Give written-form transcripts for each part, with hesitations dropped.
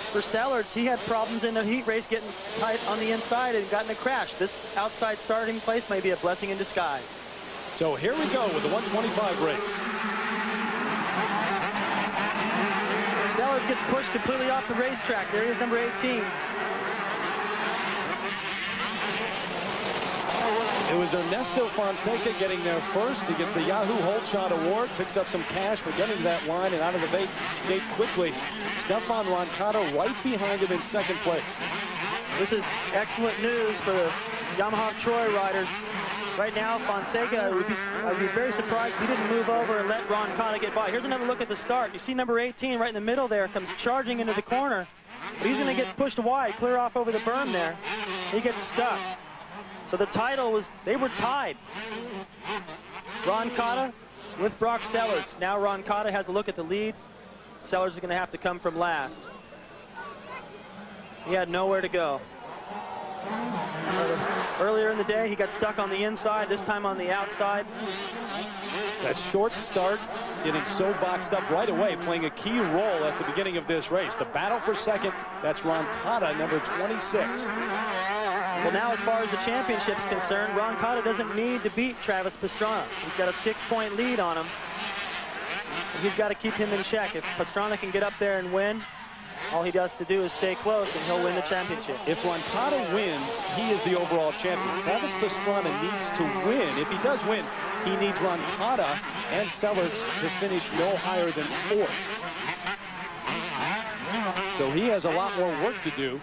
for Sellards, he had problems in the heat race getting tight on the inside and got in a crash. This outside starting place may be a blessing in disguise. So here we go with the 125 race. Sellards gets pushed completely off the racetrack. There he is, number 18. It was Ernesto Fonseca getting there first. He gets the Yahoo Hole Shot Award, picks up some cash for getting to that line and out of the gate quickly. Stefan Roncada right behind him in second place. This is excellent news for the Yamaha Troy riders. Right now, Fonseca, I'd be very surprised if he didn't move over and let Roncada get by. Here's another look at the start. You see number 18 right in the middle there, comes charging into the corner. But he's going to get pushed wide, clear off over the berm there. He gets stuck. So the title was, they were tied. Roncada with Brock Sellards. Now Roncada has a look at the lead. Sellards is going to have to come from last. He had nowhere to go. Earlier in the day, he got stuck on the inside, this time on the outside. That short start, getting so boxed up right away, playing a key role at the beginning of this race. The battle for second, that's Roncada, number 26. Well, now as far as the championship is concerned, Roncada doesn't need to beat Travis Pastrana. He's got a 6-point lead on him. And he's got to keep him in check. If Pastrana can get up there and win, all he does to do is stay close and he'll win the championship. If Roncada wins, he is the overall champion. Travis Pastrana needs to win. If he does win, he needs Roncada and Sellards to finish no higher than 4th. So he has a lot more work to do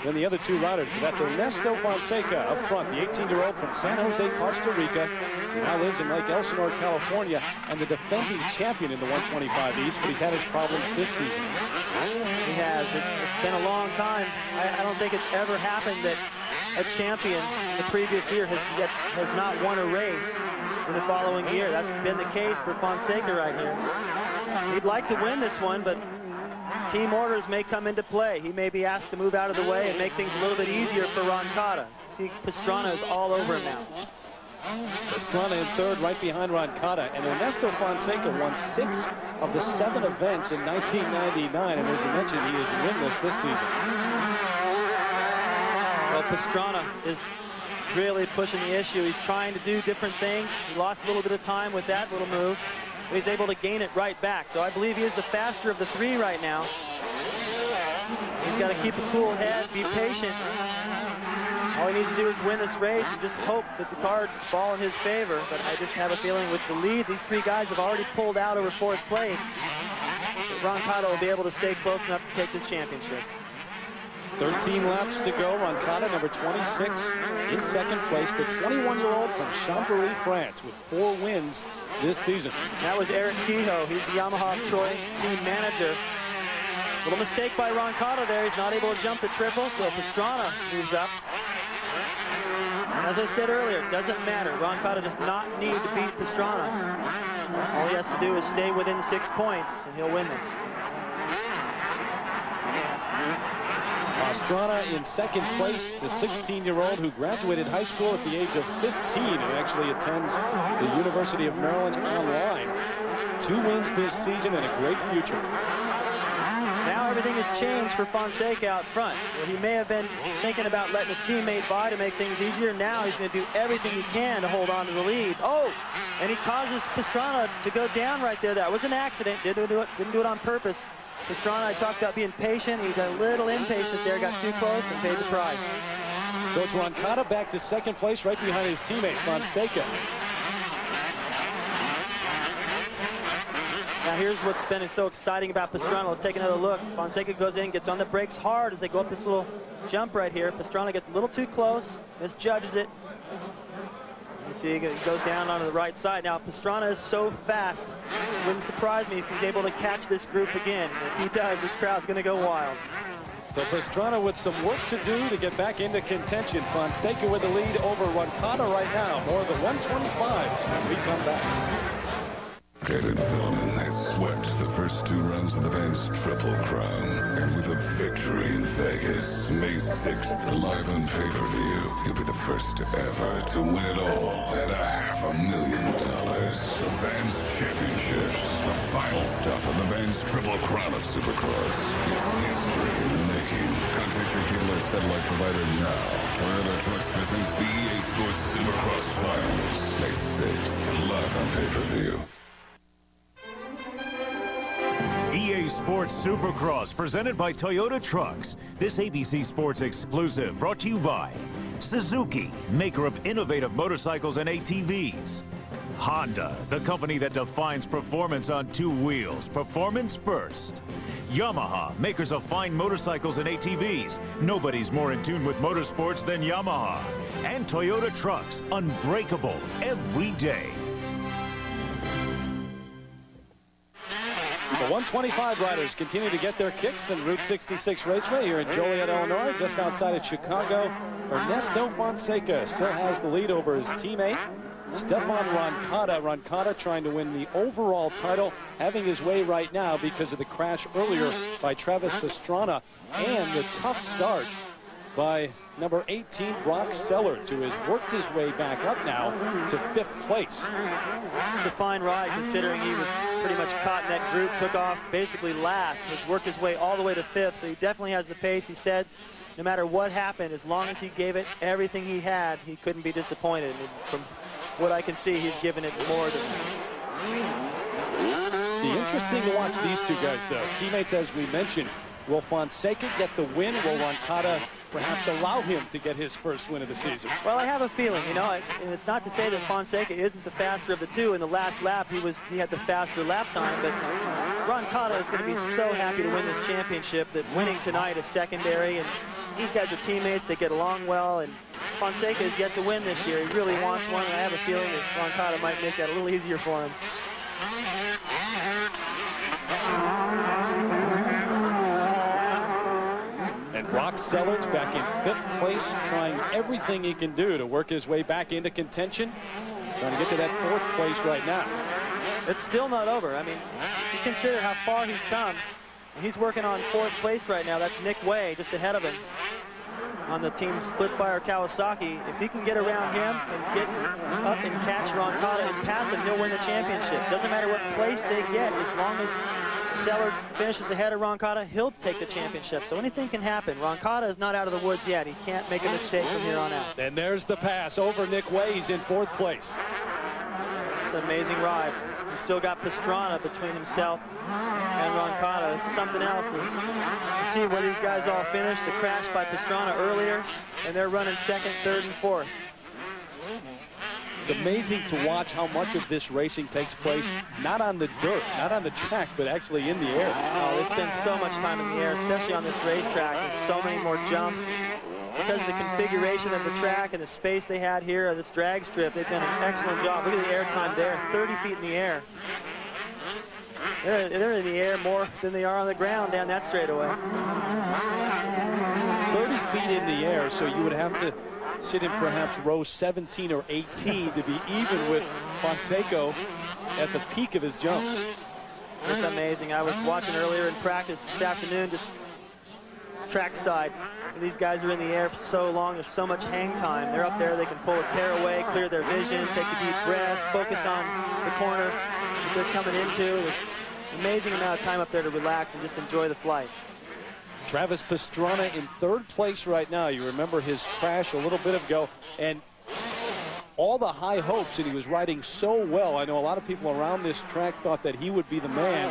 than the other two riders. But that's Ernesto Fonseca up front, the 18-year-old from San Jose, Costa Rica, who now lives in Lake Elsinore, California, and the defending champion in the 125 East, but he's had his problems this season. He has. It's been a long time. I don't think it's ever happened that a champion in the previous year has not won a race in the following year. That's been the case for Fonseca right here. He'd like to win this one, but team orders may come into play. He may be asked to move out of the way and make things a little bit easier for Roncada. See, Pastrana is all over him now. Pastrana in third, right behind Roncada. And Ernesto Fonseca won 6 of the 7 events in 1999. And as you mentioned, he is winless this season. Well, Pastrana is really pushing the issue. He's trying to do different things. He lost a little bit of time with that little move. He's able to gain it right back. So I believe he is the faster of the 3 right now. He's got to keep a cool head, be patient. All he needs to do is win this race and just hope that the cards fall in his favor. But I just have a feeling with the lead, these 3 guys have already pulled out over 4th place. Roncada will be able to stay close enough to take this championship. 13 laps to go. Roncada, number 26, in second place. The 21-year-old from Chambéry, France, with 4 wins this season. That was Eric Kehoe. He's the Yamaha Troy team manager. Little mistake by Roncada there. He's not able to jump the triple, so Pastrana moves up. As I said earlier, it doesn't matter. Roncada does not need to beat Pastrana. All he has to do is stay within 6 points, and he'll win this. Pastrana in second place, the 16-year-old who graduated high school at the age of 15 and actually attends the University of Maryland online. 2 wins this season and a great future. Now everything has changed for Fonseca out front. Well, he may have been thinking about letting his teammate by to make things easier. Now he's going to do everything he can to hold on to the lead. Oh, and he causes Pastrana to go down right there. That was an accident. Didn't do it on purpose. Pastrana, I talked about being patient. He's a little impatient there, got too close and paid the price. So it's Roncada back to second place right behind his teammate, Fonseca. Now here's what's been so exciting about Pastrana. Let's take another look. Fonseca goes in, gets on the brakes hard as they go up this little jump right here. Pastrana gets a little too close, misjudges it. You see, he goes down onto the right side. Now, Pastrana is so fast. It wouldn't surprise me if he's able to catch this group again. If he does, this crowd's going to go wild. So Pastrana with some work to do to get back into contention. Fonseca with the lead over Roncada right now. More of the 125s when we come back. David Villman has swept the first 2 rounds of the Vans Triple Crown. And with a victory in Vegas, May 6th, live on pay-per-view, he'll be the first ever to win it all at $500,000. The Vans Championships, the final stop of the Vans Triple Crown of Supercross. It's history satellite provider now. Toyota Trucks presents the EA Sports Supercross Finals. May 6th, live on pay-per-view. EA Sports Supercross, presented by Toyota Trucks. This ABC Sports exclusive brought to you by Suzuki, maker of innovative motorcycles and ATVs. Honda, the company that defines performance on two wheels. Performance first. Yamaha, makers of fine motorcycles and ATVs. Nobody's more in tune with motorsports than Yamaha. And Toyota Trucks, unbreakable every day. The 125 riders continue to get their kicks in Route 66 Raceway here in Joliet, Illinois, just outside of Chicago. Ernesto Fonseca still has the lead over his teammate, Stefan Roncada. Roncada trying to win the overall title, having his way right now because of the crash earlier by Travis Pastrana and the tough start by number 18, Brock Sellers, who has worked his way back up now to 5th place. It's a fine ride considering he was pretty much caught in that group, took off basically last, has worked his way all the way to 5th, so he definitely has the pace. He said no matter what happened, as long as he gave it everything he had, he couldn't be disappointed. And from what I can see, he's given it more than the interesting to watch these two guys, though. Teammates, as we mentioned. Will Fonseca get the win? Will Roncada perhaps allow him to get his first win of the season? Well, I have a feeling, you know, it's not to say that Fonseca isn't the faster of the two. In the last lap, he had the faster lap time, but Roncada is going to be so happy to win this championship that winning tonight is secondary, and these guys are teammates. They get along well, and Fonseca is yet to win this year. He really wants one, and I have a feeling that Roncada might make that a little easier for him. And Brock Sellers back in 5th place, trying everything he can do to work his way back into contention. Trying to get to that 4th place right now. It's still not over. I mean, if you consider how far he's come, he's working on 4th place right now. That's Nick Way just ahead of him on the team Split Fire Kawasaki. If he can get around him and get up and catch Roncada and pass him, he'll win the championship. Doesn't matter what place they get, as long as Sellers finishes ahead of Roncada, he'll take the championship. So anything can happen. Roncada is not out of the woods yet. He can't make a mistake from here on out. And there's the pass over Nick Way. He's in 4th place. It's an amazing ride. He's still got Pastrana between himself and Roncada. It's something else to see where these guys all finish. The crash by Pastrana earlier, and they're running 2nd, 3rd, and 4th. It's amazing to watch how much of this racing takes place not on the dirt, not on the track, but actually in the air. Oh, they spend so much time in the air, especially on this racetrack. There's so many more jumps. Because of the configuration of the track and the space they had here, this drag strip, they've done an excellent job. Look at the air time there, 30 feet in the air. They're in the air more than they are on the ground down that straightaway. 30 feet in the air, so you would have to sit in perhaps row 17 or 18 to be even with Fonseca at the peak of his jump. It's amazing. I was watching earlier in practice this afternoon, just trackside. These guys are in the air for so long. There's so much hang time. They're up there. They can pull a tearaway, clear their vision, take a deep breath, focus on the corner that they're coming into. There's an amazing amount of time up there to relax and just enjoy the flight. Travis Pastrana in 3rd place right now. You remember his crash a little bit ago, and all the high hopes that he was riding so well. I know a lot of people around this track thought that he would be the man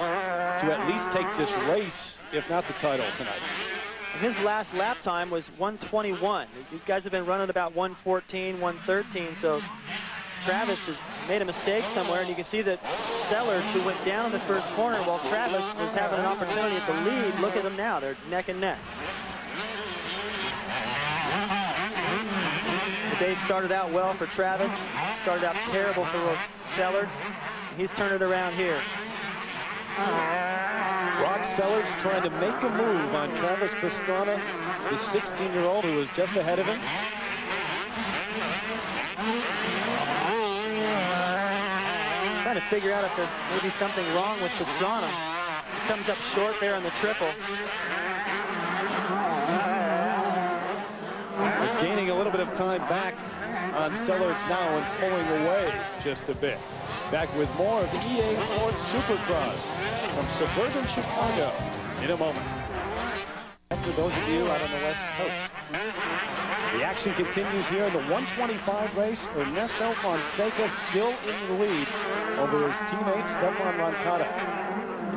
to at least take this race, if not the title tonight. His last lap time was 1:21. These guys have been running about 1:14, 1:13, so Travis has made a mistake somewhere, and you can see that Sellers, who went down in the first corner while Travis was having an opportunity at the lead, look at them now. They're neck and neck. The day started out well for Travis, started out terrible for Sellers. He's turned it around here. Brock Sellers trying to make a move on Travis Pastrana, the 16-year-old who was just ahead of him. Trying to figure out if there may be something wrong with Pastrana. He comes up short there on the triple. They're gaining a little bit of time back on Sellers now and pulling away just a bit. Back with more of the EA Sports Supercross from suburban Chicago in a moment. for those of you out on the West Coast. The action continues here in the 125 race. Ernesto Fonseca still in the lead over his teammate Stefan Roncada.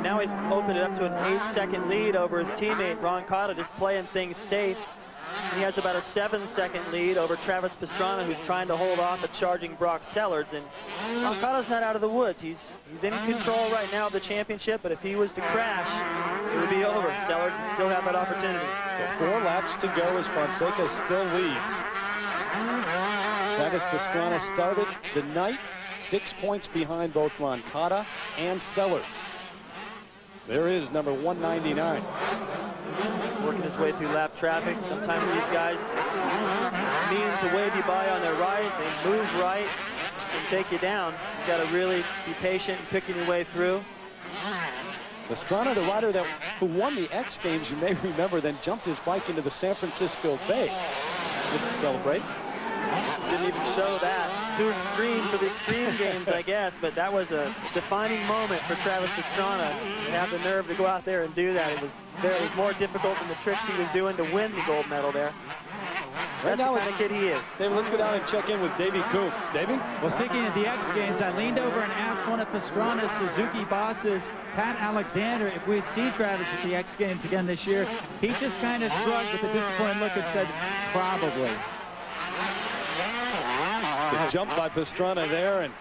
Now he's opened it up to an 8-second lead over his teammate Roncada, just playing things safe. And he has about a 7-second lead over Travis Pastrana, who's trying to hold off a charging Brock Sellards. And Roncada's not out of the woods. He's in control right now of the championship, but if he was to crash, it would be over. Sellards would still have that opportunity. So 4 laps to go as Fonseca still leads. Travis Pastrana started the night 6 points behind both Roncada and Sellards. There is number 199. Working his way through lap traffic. Sometimes these guys means to wave you by on their right. They move right and take you down. You've got to really be patient and picking your way through. Pastrana, the rider who won the X Games, you may remember, then jumped his bike into the San Francisco Bay just to celebrate. Didn't even show that. Too extreme for the extreme games, I guess, but that was a defining moment for Travis Pastrana to have the nerve to go out there and do that. It was more difficult than the tricks he was doing to win the gold medal there. That's the kind of kid he is. David, let's go down and check in with Davey Coombs. Davey? Well, speaking of the X Games, I leaned over and asked one of Pastrana's Suzuki bosses, Pat Alexander, if we'd see Travis at the X Games again this year. He just kind of shrugged with a disappointed look and said, probably. The jump by Pastrana there, and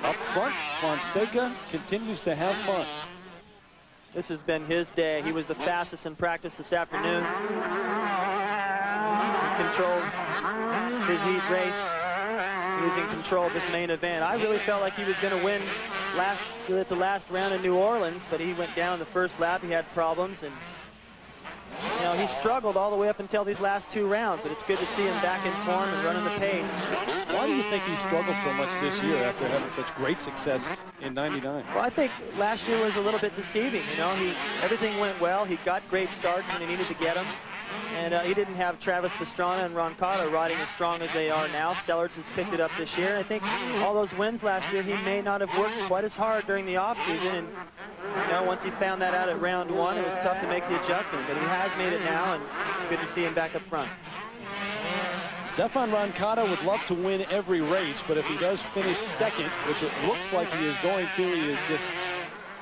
up front, Fonseca continues to have fun. This has been his day. He was the fastest in practice this afternoon. He controlled his heat race. He was in control of this main event. I really felt like he was going to win at the last round in New Orleans, but he went down the first lap. He had problems, and you know, he struggled all the way up until these last 2 rounds, but it's good to see him back in form and running the pace. Why do you think he struggled so much this year after having such great success in '99? Well, I think last year was a little bit deceiving. You know, everything went well. He got great starts when he needed to get them. And he didn't have Travis Pastrana and Roncada riding as strong as they are now. Sellards has picked it up this year. I think all those wins last year, he may not have worked quite as hard during the offseason. And, you know, once he found that out at round 1, it was tough to make the adjustment. But he has made it now, and it's good to see him back up front. Stefan Roncada would love to win every race, but if he does finish second, which it looks like he is going to, he is just,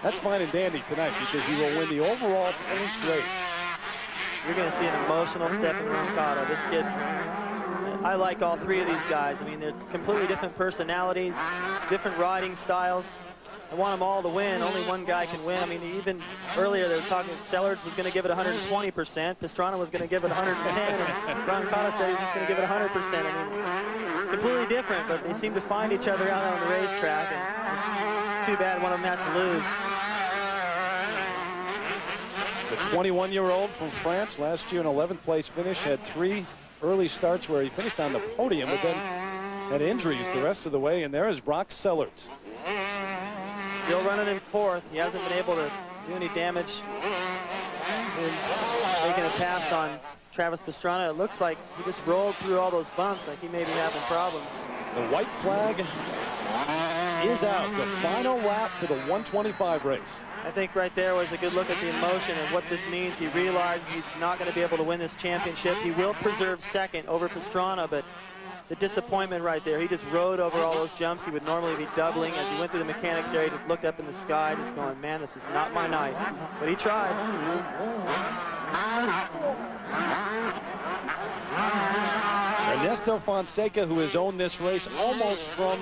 that's fine and dandy tonight because he will win the overall points race. You're going to see an emotional Stefan Roncada. This kid, I like all 3 of these guys. I mean, they're completely different personalities, different riding styles. I want them all to win. Only one guy can win. I mean, even earlier they were talking, Sellards was going to give it 120%. Pastrana was going to give it 110. And Roncada said he was just going to give it 100%. I mean, completely different, but they seem to find each other out on the racetrack. And it's too bad one of them has to lose. The 21-year-old from France, last year an 11th place finish, had 3 early starts where he finished on the podium, but then had injuries the rest of the way, and there is Brock Sellards. Still running in 4th. He hasn't been able to do any damage in making a pass on Travis Pastrana. It looks like he just rolled through all those bumps, like he may be having problems. The white flag is out. The final lap for the 125 race. I think right there was a good look at the emotion and what this means. He realized he's not going to be able to win this championship. He will preserve second over Pastrana, but the disappointment right there. He just rode over all those jumps. He would normally be doubling. As he went through the mechanics area, he just looked up in the sky, just going, man, this is not my night. But he tried. Ernesto Fonseca, who has owned this race almost from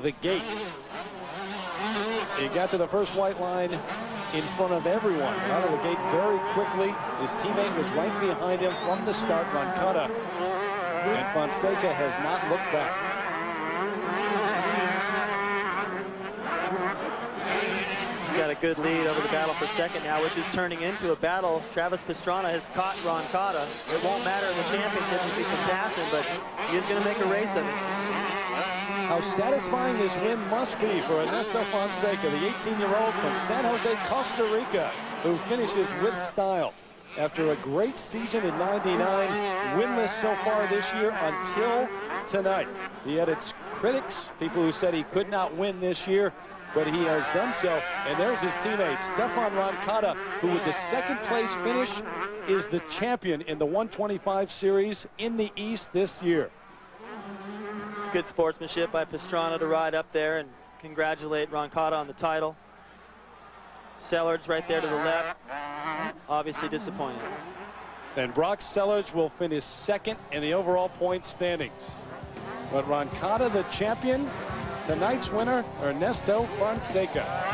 the gate. He got to the first white line in front of everyone. Out of the gate very quickly. His teammate was right behind him from the start, Roncada. And Fonseca has not looked back. He's got a good lead over the battle for second now, which is turning into a battle. Travis Pastrana has caught Roncada. It won't matter in the championship if he can pass him, but he is going to make a race of it. How satisfying this win must be for Ernesto Fonseca, the 18-year-old from San Jose, Costa Rica, who finishes with style. After a great season in '99, winless so far this year until tonight. He had its critics, people who said he could not win this year. but he has done so. And there's his teammate, Stefan Roncada, who with the second place finish is the champion in the 125 series in the East this year. Good sportsmanship by Pastrana to ride up there and congratulate Roncada on the title. Sellards right there to the left, obviously disappointed. And Brock Sellards will finish second in the overall point standings. But Roncada, the champion, tonight's winner, Ernesto Fonseca.